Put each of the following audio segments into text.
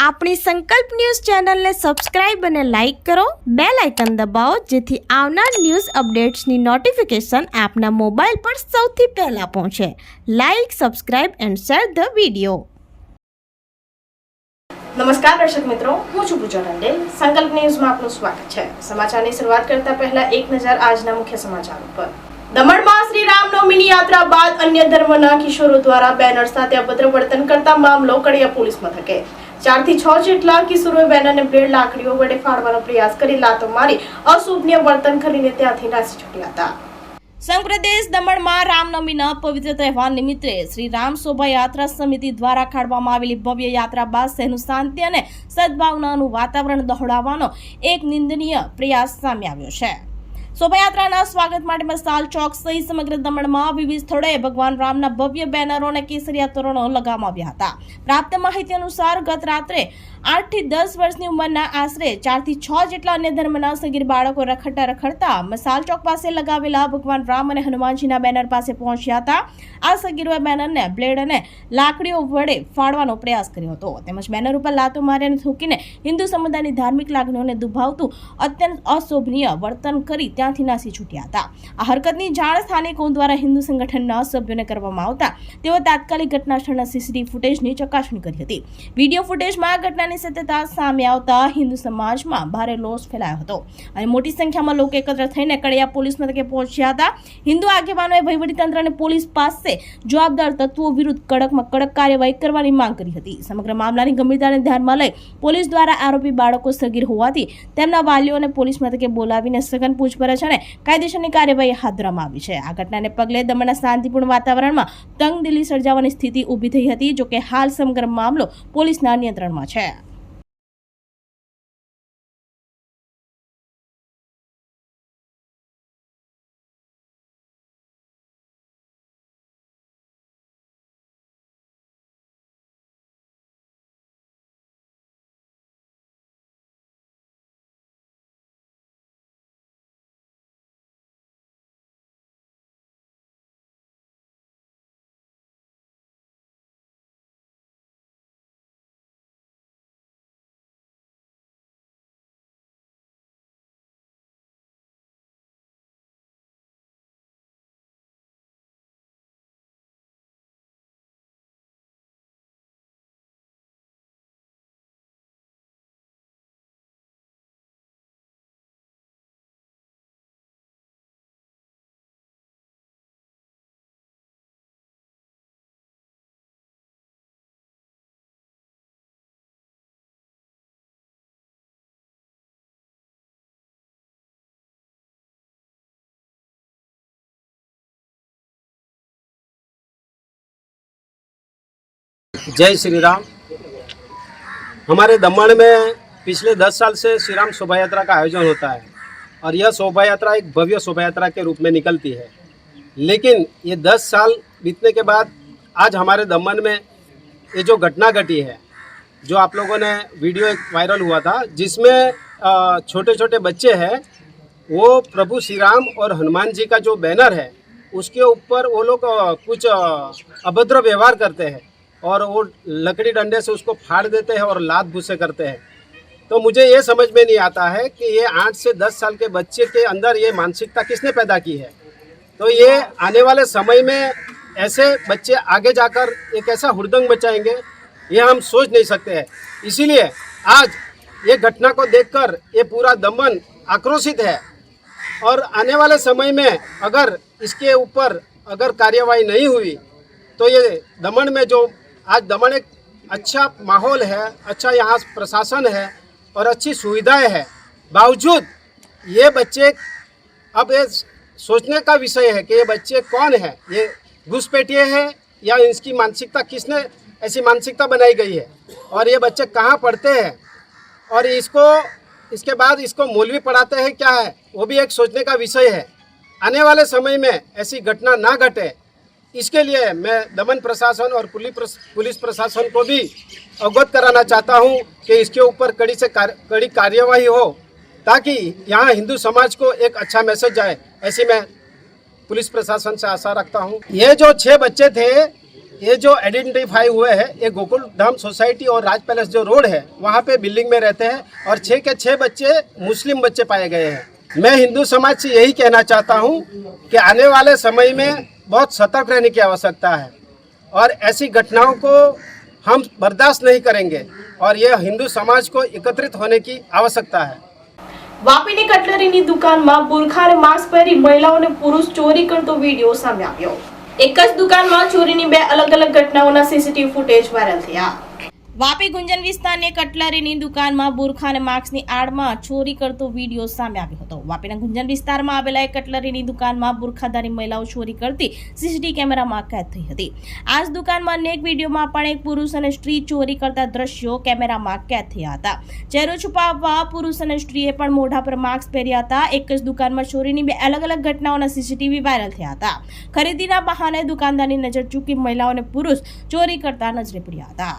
આપણી સંકલ્પ ન્યૂઝ ચેનલને સબસ્ક્રાઇબ અને લાઇક કરો, બેલ આઇકન દબાવો જેથી આવનાર ન્યૂઝ અપડેટ્સની નોટિફિકેશન આપના મોબાઈલ પર સૌથી પહેલા પહોંચે. Like, subscribe and share the video. નમસ્કાર દર્શક મિત્રો, હું છું પૂજા રંડેલ. સંકલ્પ ન્યૂઝમાં આપનું સ્વાગત છે. સમાચારની શરૂઆત કરતા પહેલા એક નજર આજના મુખ્ય સમાચારો પર. દમણમાં શ્રી રામનવમીની યાત્રા બાદ અન્ય ધર્મના કિશોરો દ્વારા બેનર સાથે અભદ્ર વર્તન કરતા મામલો કડિયા પોલીસ મથકે. 4 થી 6 જેટલા કિશોરોએ બેનરને બ્લેડ લાકડીઓ વડે ફાડવાનો પ્રયાસ કરી લાતો મારી અશુભનીય વર્તન કરીને ત્યાંથી નાસી છૂટ્યા હતા. સંઘપ્રદેશ દમણમાં રામનવમીના પવિત્ર તહેવાર નિમિત્તે શ્રી રામ શોભાયાત્રા સમિતિ દ્વારા કાઢવામાં આવેલી ભવ્ય યાત્રા બાદ શહેરનું શાંતિ અને સદભાવનાનું વાતાવરણ દોહડાવવાનો એક નિંદનીય પ્રયાસ સામે આવ્યો છે. શોભાયાત્રાના સ્વાગત માટે મસાલ ચોક સહિત સમગ્ર દમણમાં વિવિધ સ્થળોએ ભગવાન રામના ભવ્ય બેનરો અને કેસરિયા તોરણો લગાવવામાં આવ્યા હતા. પ્રાપ્ત માહિતી અનુસાર ગત રાત્રે 8 થી 10 વર્ષની ઉંમરના આશરે 4 થી 6 જેટલા અન્ય ધર્મના સગીર બાળકો રખડતા મસાલ ચોક પાસે લગાવેલા ભગવાન રામ અને હનુમાનજીના બેનર પાસે પહોંચ્યા હતા. આ સગીરોએ બેનરને બ્લેડ અને લાકડીઓ વડે ફાડવાનો પ્રયાસ કર્યો હતો. તેમજ બેનર ઉપર લાતો મારી અને થૂકીને હિન્દુ સમુદાયની ધાર્મિક લાગણીઓને દુભાવતું અત્યંત અશોભનીય વર્તન કરી ત્યાંથી નાસી છૂટ્યા હતા. આ હરકતની જાણ સ્થાનિકો દ્વારા હિન્દુ સંગઠનના સભ્યોને કરવામાં આવતા તેઓ તાત્કાલિક ઘટના સ્થળના સીસીટીવી ફૂટેજની ચકાસણી કરી હતી. વિડીયો ફૂટેજમાં ઘટનાની સત્યતા સામે આવતા હિન્દુ સમાજમાં ભારે રોષ ફેલાયો હતો અને મોટી સંખ્યામાં લોકો એકત્ર થઈને કડિયા પોલીસ મથકે પહોંચ્યા હતા. હિન્દુ આગેવાનોએ વહીવટીતંત્ર અને પોલીસ પાસે જવાબદાર તત્વો વિરુદ્ધ કડકમાં કડક કાર્યવાહી કરવાની માંગ કરી હતી. સમગ્ર મામલાની ગંભીરતાને ધ્યાનમાં લઈ પોલીસ દ્વારા આરોપી બાળકો સગીર હોવાથી તેમના વાલીઓને પોલીસ મથકે બોલાવીને સઘન પૂછપરછ અને કાયદેસરની કાર્યવાહી હાથ ધરવામાં આવી છે. આ ઘટનાને પગલે દમણના શાંતિપૂર્ણ વાતાવરણમાં તંગદિલી સર્જાવાની સ્થિતિ ઊભી થઈ હતી. જોકે હાલ સમગ્ર મામલો પોલીસના નિયંત્રણમાં છે. जय श्री राम। हमारे दमन में पिछले 10 साल से श्री राम शोभा यात्रा का आयोजन होता है और यह शोभा यात्रा एक भव्य शोभा यात्रा के रूप में निकलती है। लेकिन ये 10 साल बीतने के बाद आज हमारे दमन में ये जो घटना घटी है, जो आप लोगों ने वीडियो एक वायरल हुआ था जिसमें छोटे छोटे बच्चे हैं, वो प्रभु श्री राम और हनुमान जी का जो बैनर है उसके ऊपर वो लोग कुछ अभद्र व्यवहार करते हैं और वो लकड़ी डंडे से उसको फाड़ देते हैं और लात भूसे करते हैं। तो मुझे ये समझ में नहीं आता है कि ये 8 से 10 साल के बच्चे के अंदर ये मानसिकता किसने पैदा की है। तो ये आने वाले समय में ऐसे बच्चे आगे जाकर एक ऐसा हुड़दंग मचाएंगे, ये हम सोच नहीं सकते हैं। इसीलिए आज ये घटना को देखकर ये पूरा दमन आक्रोशित है और आने वाले समय में अगर इसके ऊपर अगर कार्यवाही नहीं हुई तो ये दमन में जो आज दमन एक अच्छा माहौल है, अच्छा यहाँ प्रशासन है और अच्छी सुविधाएं है, बावजूद ये बच्चे अब ये सोचने का विषय है कि ये बच्चे कौन है, ये घुसपैठिए हैं या इसकी मानसिकता किसने ऐसी मानसिकता बनाई गई है और ये बच्चे कहाँ पढ़ते हैं और इसके बाद इसको मौलवी पढ़ाते हैं क्या है, वो भी एक सोचने का विषय है। आने वाले समय में ऐसी घटना ना घटे, इसके लिए मैं दमन प्रशासन और पुलिस प्रशासन को भी अवगत कराना चाहता हूं कि इसके ऊपर कड़ी से कड़ी कार्यवाही हो ताकि यहाँ हिंदू समाज को एक अच्छा मैसेज जाए। ऐसी मैं पुलिस प्रशासन से आशा रखता हूं। ये जो 6 बच्चे थे ये जो आइडेंटिफाई हुए हैं ये गोकुल धाम सोसाइटी और राज पैलेस जो रोड है वहाँ पे बिल्डिंग में रहते हैं और 6 के 6 बच्चे मुस्लिम बच्चे पाए गए हैं। मैं हिंदू समाज से यही कहना चाहता हूँ कि आने वाले समय में बहुत सतर्क रहने की आवश्यकता है और ऐसी घटनाओं को हम बर्दाश्त नहीं करेंगे और ये हिंदू समाज को एकत्रित होने की आवश्यकता है। વાપીની કટલરીની દુકાનમાં બુરખા અને માસ્ક પહેરી મહિલાઓ અને પુરુષ ચોરી કરતો વિડીયો સામે આવ્યો। એક જ દુકાનમાં ચોરીની 2 અલગ-અલગ ઘટનાઓના સીસીટીવી ફૂટેજ વાયરલ થયા। વાપી ગુંજન વિસ્તારની કટલરીની દુકાનમાં બુરખા અને માસ્કની આડમાં ચોરી કરતો વિડીયો સામે આવ્યો હતો। વાપીના ગુંજન વિસ્તારમાં આવેલા એક કટલરીની દુકાનમાં બુરખાધારી મહિલાઓ ચોરી કરતી સીસીટીવી કેમેરામાં કેદ થઈ હતી। આ જ દુકાનમાં અનેક વિડીયોમાં પણ એક પુરુષ અને સ્ત્રી ચોરી કરતા દ્રશ્યો કેમેરામાં કેદ થયા હતા। ચહેરો છુપાવવા પુરુષ અને સ્ત્રીએ પણ મોઢા પર માસ્ક પહેર્યા હતા। એક જ દુકાનમાં ચોરીની 2 અલગ-અલગ ઘટનાઓના સીસીટીવી વાયરલ થયા હતા। ખરીદીના બહાને દુકાનદારની નજર ચૂકી મહિલાઓ અને પુરુષ ચોરી કરતા નજરે પડ્યા હતા।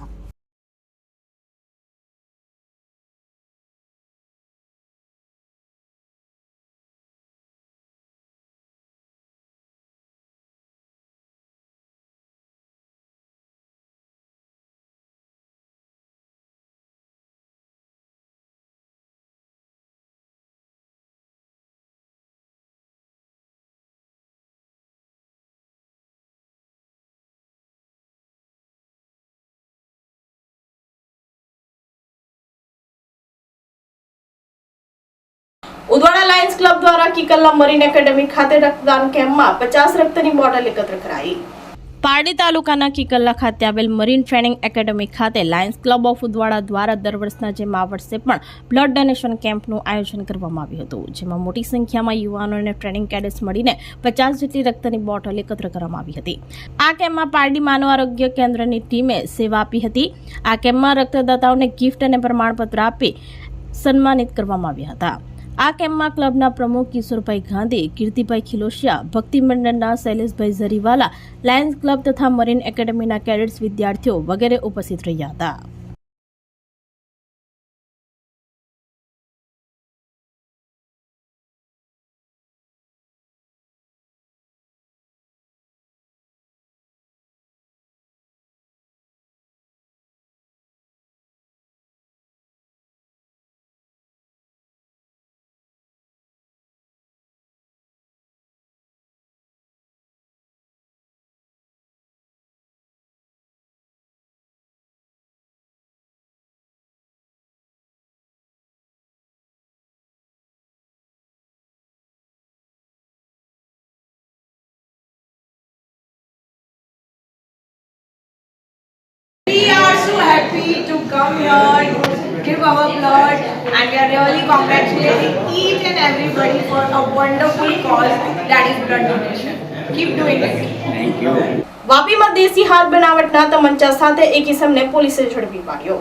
ઉદવાડા લાયન્સ ક્લબ દ્વારા કિકલના મરીન એકેડમી ખાતે રક્તદાન કેમ્પમાં 50 રક્તની બોટલ એકત્ર કરાઈ। પારડી તાલુકાના કિકલના ખાતે આવેલ મરીન ટ્રેનિંગ એકેડમી ખાતે લાયન્સ ક્લબ ઓફ ઉદવાડા દ્વારા દર વર્ષના જેમ આ વર્ષે પણ બ્લડ ડોનેશન કેમ્પનું આયોજન કરવામાં આવ્યું હતું, જેમાં મોટી સંખ્યામાં યુવાનો અને ટ્રેનિંગ કેડેટ્સ મળીને 50 જેટલી રક્તની બોટલ એકત્ર કરવામાં આવી હતી। આ કેમ્પમાં પારડી માનવ આરોગ્ય કેન્દ્રની ટીમે સેવા આપી હતી। આ કેમ્પમાં રક્તદાતાઓને ગિફ્ટ અને પ્રમાણપત્ર આપી સન્માનિત કરવામાં આવ્યા હતા। આ કેમ્પમાં ક્લબના પ્રમુખ કિશોરભાઈ ગાંધી, કીર્તિભાઈ ખિલોશિયા, ભક્તિ મંડળના શૈલેષભાઈ ઝરીવાલા, લાયન્સ ક્લબ તથા મરીન એકેડમીના કેડેટ્સ વિદ્યાર્થીઓ વગેરે ઉપસ્થિત રહ્યા હતા। We are so happy to come here, give our blood, and we are really congratulating each and everybody for a wonderful cause that is blood donation. Keep doing it. Thank you. વાપીમાં દેશી હાથ બનાવટના તમંચા સાથે એક ઇસમને પોલીસે ઝડપી પાડ્યો।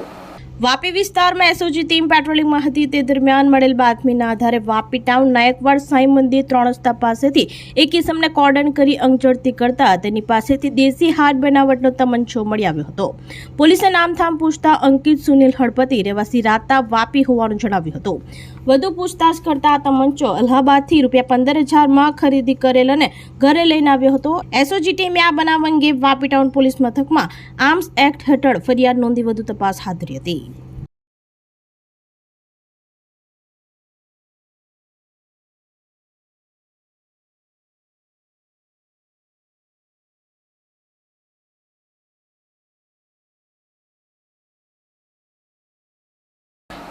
વાપી વિસ્તારમાં SOG team પેટ્રોલિંગમાં હતી તે દરમિયાન મળેલ બાતમીના આધારે વાપી ટાઉન નાયકવાડ સાંઈ મંદિર 3 રસ્તા પાસેથી એક ઇસમને કોર્ડન કરી અંગઝડતી કરતા તેની પાસેથી દેશી હાથ બનાવટનો તમંચો મળી આવ્યો હતો। પોલીસે નામધામ પૂછતા અંકિત સુનિલ હળપતિ રહેવાસી રાતા વાપી હોવાનું જણાવ્યું હતું। વધુ પૂછતાછ કરતા આ તમંચો અલ્હાબાદથી ₹15,000માં ખરીદી કરેલ અને ઘરે લઈને આવ્યો હતો। એસઓજી ટીમે આ બનાવ અંગે વાપી ટાઉન પોલીસ મથકમાં આર્મ્સ એક્ટ હેઠળ ફરિયાદ નોંધી વધુ તપાસ હાથ ધરી હતી।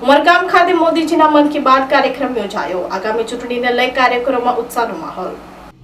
ઉમરગામ ખાતે મોદીજીના મન કી બાત કાર્યક્રમ યોજાયો। આગામી ચૂંટણીને લઈ કાર્યક્રમોમાં ઉત્સાહનો માહોલ।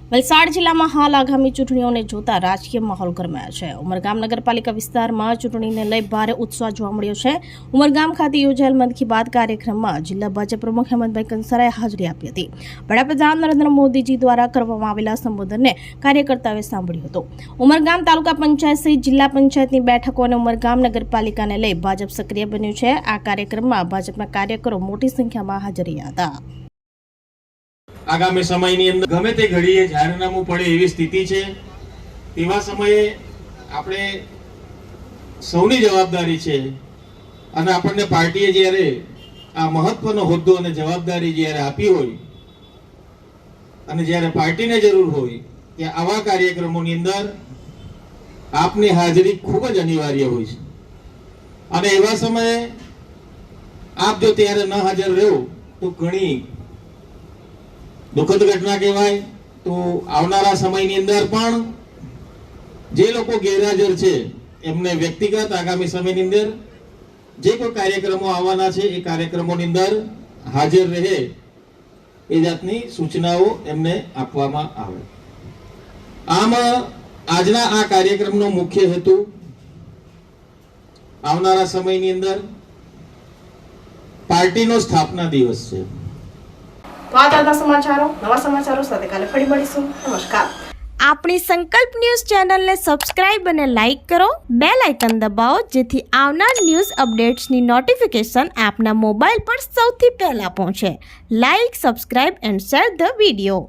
વલસાડ જિલ્લામાં હાલ આગામી ચૂંટણીઓને જોતા રાજકીય માહોલ ગરમાયો છે। ઉમરગામ નગરપાલિકા વિસ્તારમાં ચૂંટણીને લઈ ભારે ઉત્સાહ જોવા મળ્યો છે। ઉમરગામ ખાતે યોજાયેલ મન કી બાત કાર્યક્રમમાં જિલ્લા ભાજપ પ્રમુખ હેમંતભાઈ કંસારાએ હાજરી આપી હતી। વડાપ્રધાન નરેન્દ્ર મોદીજી દ્વારા કરવામાં આવેલા સંબોધનને કાર્યકર્તાઓએ સાંભળ્યું હતું। ઉમરગામ તાલુકા પંચાયત સહિત જિલ્લા પંચાયતની બેઠકો અને ઉમરગામ નગરપાલિકાને લઈ ભાજપ સક્રિય બન્યું છે। આ કાર્યક્રમમાં ભાજપના કાર્યકરો મોટી સંખ્યામાં હાજર રહ્યા હતા। આગામી સમયની અંદર ગમે તે ઘડીએ જાહેરનામું પડે એવી સ્થિતિ છે। એવા સમયે આપણે સૌની જવાબદારી છે અને આપણને પાર્ટીએ જ્યારે આ મહત્વનો હોદ્દો અને જવાબદારી જ્યારે આપી હોય અને જ્યારે પાર્ટીને જરૂર હોય કે આવા કાર્યક્રમોની અંદર આપની હાજરી ખૂબ જ અનિવાર્ય હોય છે અને એવા સમયે આપ જો ત્યારે ન હાજર રહ્યો તો ઘણી દુઃખદ ઘટના કહેવાય. તો આવનારા સમયની અંદર પણ જે લોકો ગેરહાજર છે એમને વ્યક્તિગત આગામી સમયની અંદર જે કોઈ કાર્યક્રમો આવવાના છે એ કાર્યક્રમોની અંદર હાજર રહે એ જાતની સૂચનાઓ એમને આપવામાં આવે. આમ આજના આ કાર્યક્રમનો મુખ્ય હેતુ આવનારા સમયની અંદર પાર્ટીનો સ્થાપના દિવસ છે. તો આ તાજા સમાચારો, નવા સમાચારો સાથે કાલે ફરી મળીશું. નમસ્કાર. આપણી સંકલ્પ ન્યૂઝ ચેનલને સબસ્ક્રાઇબ અને લાઇક કરો, બેલ આઇકન દબાવો જેથી આવનાર ન્યૂઝ અપડેટ્સની નોટિફિકેશન આપના મોબાઈલ પર સૌથી પહેલા પહોંચે. Like, subscribe and share the video.